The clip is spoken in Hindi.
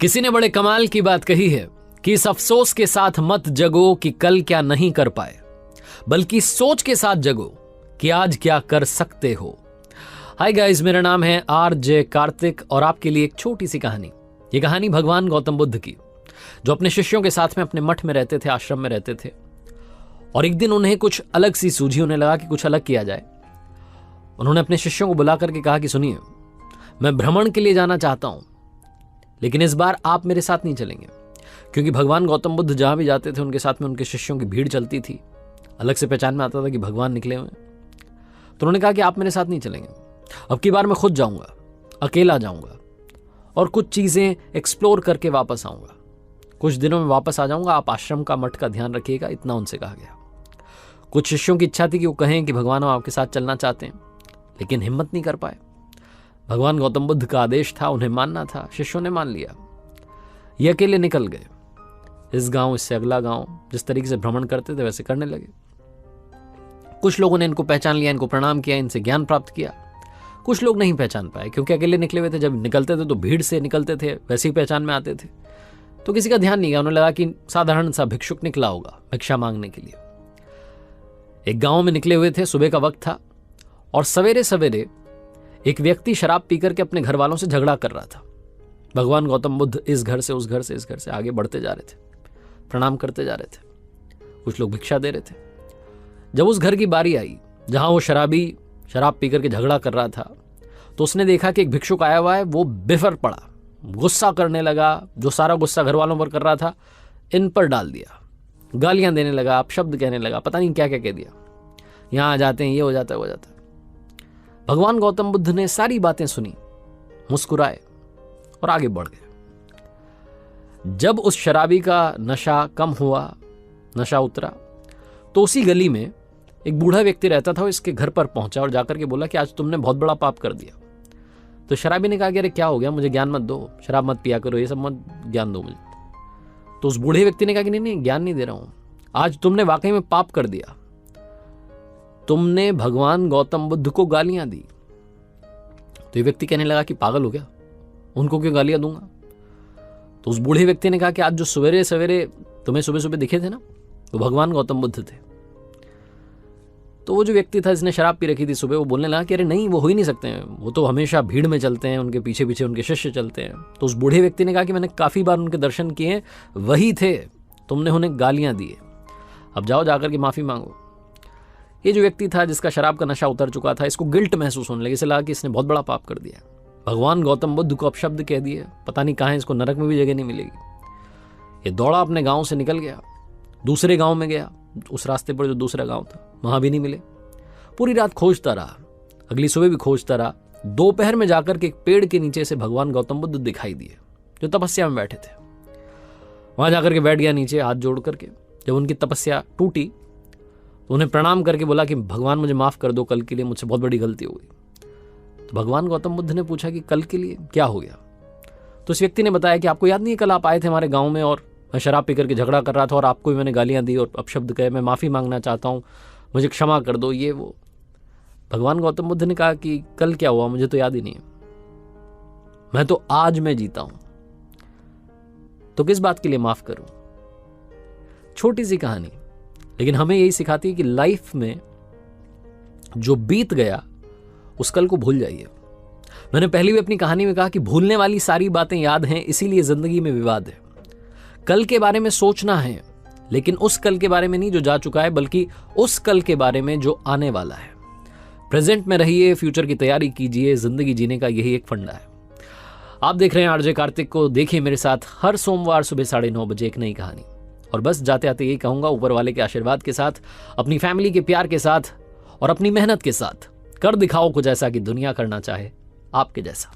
किसी ने बड़े कमाल की बात कही है कि इस अफसोस के साथ मत जगो कि कल क्या नहीं कर पाए, बल्कि सोच के साथ जगो कि आज क्या कर सकते हो। हाय गाइस, मेरा नाम है आरजे कार्तिक और आपके लिए एक छोटी सी कहानी। ये कहानी भगवान गौतम बुद्ध की, जो अपने शिष्यों के साथ में अपने मठ में रहते थे, आश्रम में रहते थे। और एक दिन उन्हें कुछ अलग सी सूझी, उन्हें लगा कि कुछ अलग किया जाए। उन्होंने अपने शिष्यों को बुला करके कहा कि सुनिए, मैं भ्रमण के लिए जाना चाहता हूं, लेकिन इस बार आप मेरे साथ नहीं चलेंगे। क्योंकि भगवान गौतम बुद्ध जहां भी जाते थे उनके साथ में उनके शिष्यों की भीड़ चलती थी, अलग से पहचान में आता था कि भगवान निकले हुए। तो उन्होंने कहा कि आप मेरे साथ नहीं चलेंगे, अब की बार मैं खुद जाऊंगा, अकेला जाऊंगा और कुछ चीजें एक्सप्लोर करके वापस आऊंगा। कुछ दिनों में वापस आ जाऊंगा, आप आश्रम का मठ का ध्यान रखिएगा। इतना उनसे कहा गया। कुछ शिष्यों की इच्छा थी कि वो कहें कि भगवान हम आपके साथ चलना चाहते हैं, लेकिन हिम्मत नहीं कर पाए। भगवान गौतम बुद्ध का आदेश था, उन्हें मानना था। शिष्यों ने मान लिया। ये अकेले निकल गए, इस गांव इससे अगला गांव, जिस तरीके से भ्रमण करते थे वैसे करने लगे। कुछ लोगों ने इनको पहचान लिया, इनको प्रणाम किया, इनसे ज्ञान प्राप्त किया। कुछ लोग नहीं पहचान पाए, क्योंकि अकेले निकले हुए थे। जब निकलते थे तो भीड़ से निकलते थे, वैसे ही पहचान में आते थे। तो किसी का ध्यान नहीं गया। उन्हें लगा कि साधारण सा भिक्षुक निकला होगा भिक्षा मांगने के लिए। एक गांव में निकले हुए थे, सुबह का वक्त था और सवेरे सवेरे एक व्यक्ति शराब पीकर के अपने घर वालों से झगड़ा कर रहा था। भगवान गौतम बुद्ध इस घर से उस घर से इस घर से आगे बढ़ते जा रहे थे, प्रणाम करते जा रहे थे। कुछ लोग भिक्षा दे रहे थे। जब उस घर की बारी आई जहां वो शराबी शराब पीकर के झगड़ा कर रहा था, तो उसने देखा कि एक भिक्षुक आया हुआ है। वो बिफर पड़ा, गुस्सा करने लगा। जो सारा गुस्सा घर वालों पर कर रहा था, इन पर डाल दिया। गालियां देने लगा, अपशब्द कहने लगा, पता नहीं क्या क्या कह दिया। यहां आ जाते हैं, ये हो जाता है, वो जाता है। भगवान गौतम बुद्ध ने सारी बातें सुनी, मुस्कुराए और आगे बढ़ गए। जब उस शराबी का नशा कम हुआ, नशा उतरा, तो उसी गली में एक बूढ़ा व्यक्ति रहता था। वो इसके घर पर पहुंचा और जाकर के बोला कि आज तुमने बहुत बड़ा पाप कर दिया। तो शराबी ने कहा कि अरे क्या हो गया, मुझे ज्ञान मत दो, शराब मत पिया करो, ये सब मत ज्ञान दो मुझे। तो उस बूढ़े व्यक्ति ने कहा कि नहीं नहीं, ज्ञान नहीं दे रहा हूं, आज तुमने वाकई में पाप कर दिया। तुमने भगवान गौतम बुद्ध को गालियां दी। तो ये व्यक्ति कहने लगा कि पागल हो गया, उनको क्यों गालियां दूंगा। तो उस बूढ़े व्यक्ति ने कहा कि आज जो सवेरे सवेरे तुम्हें सुबह सुबह दिखे थे ना, वो भगवान गौतम बुद्ध थे। तो वो जो व्यक्ति था जिसने शराब पी रखी थी सुबह, वो बोलने लगा कि अरे नहीं, वो हो ही नहीं सकते हैं, वो तो हमेशा भीड़ में चलते हैं, उनके पीछे पीछे उनके शिष्य चलते हैं। तो उस बूढ़े व्यक्ति ने कहा कि मैंने काफी बार उनके दर्शन किए, वही थे, तुमने उन्हें गालियां दी। अब जाओ जाकर के माफी मांगो। ये जो व्यक्ति था जिसका शराब का नशा उतर चुका था, इसको गिल्ट महसूस होने लगी। इसे लगा कि इसने बहुत बड़ा पाप कर दिया, भगवान गौतम बुद्ध को अपशब्द कह दिए, पता नहीं कहाँ है, इसको नरक में भी जगह नहीं मिलेगी। ये दौड़ा अपने गांव से निकल गया, दूसरे गांव में गया। उस रास्ते पर जो दूसरा गांव था, वहां भी नहीं मिले। पूरी रात खोजता रहा, अगली सुबह भी खोजता रहा। दोपहर में जाकर के एक पेड़ के नीचे से भगवान गौतम बुद्ध दिखाई दिए, जो तपस्या में बैठे थे। वहां जाकर के बैठ गया नीचे, हाथ जोड़ करके। जब उनकी तपस्या टूटी तो उन्हें प्रणाम करके बोला कि भगवान मुझे माफ कर दो, कल के लिए मुझसे बहुत बड़ी गलती हो गई। तो भगवान गौतम बुद्ध ने पूछा कि कल के लिए क्या हो गया। तो उस व्यक्ति ने बताया कि आपको याद नहीं है, कल आप आए थे हमारे गांव में और मैं शराब पी करके झगड़ा कर रहा था और आपको भी मैंने गालियां दी और अपशब्द कहे, मैं माफी मांगना चाहता हूं, मुझे क्षमा कर दो, ये वो। भगवान गौतम बुद्ध ने कहा कि कल क्या हुआ मुझे तो याद ही नहीं है, मैं तो आज में जीता हूं, तो किस बात के लिए माफ करूं। छोटी सी कहानी, लेकिन हमें यही सिखाती है कि लाइफ में जो बीत गया उस कल को भूल जाइए। मैंने पहले भी अपनी कहानी में कहा कि भूलने वाली सारी बातें याद हैं, इसीलिए जिंदगी में विवाद है। कल के बारे में सोचना है, लेकिन उस कल के बारे में नहीं जो जा चुका है, बल्कि उस कल के बारे में जो आने वाला है। प्रेजेंट में रहिए, फ्यूचर की तैयारी कीजिए। जिंदगी जीने का यही एक फंडा है। आप देख रहे हैं आरजे कार्तिक को। देखिए मेरे साथ हर सोमवार सुबह 9:30 बजे एक नई कहानी। और बस जाते आते यही कहूंगा, ऊपर वाले के आशीर्वाद के साथ, अपनी फैमिली के प्यार के साथ और अपनी मेहनत के साथ कर दिखाओ कुछ ऐसा कि दुनिया करना चाहे आपके जैसा।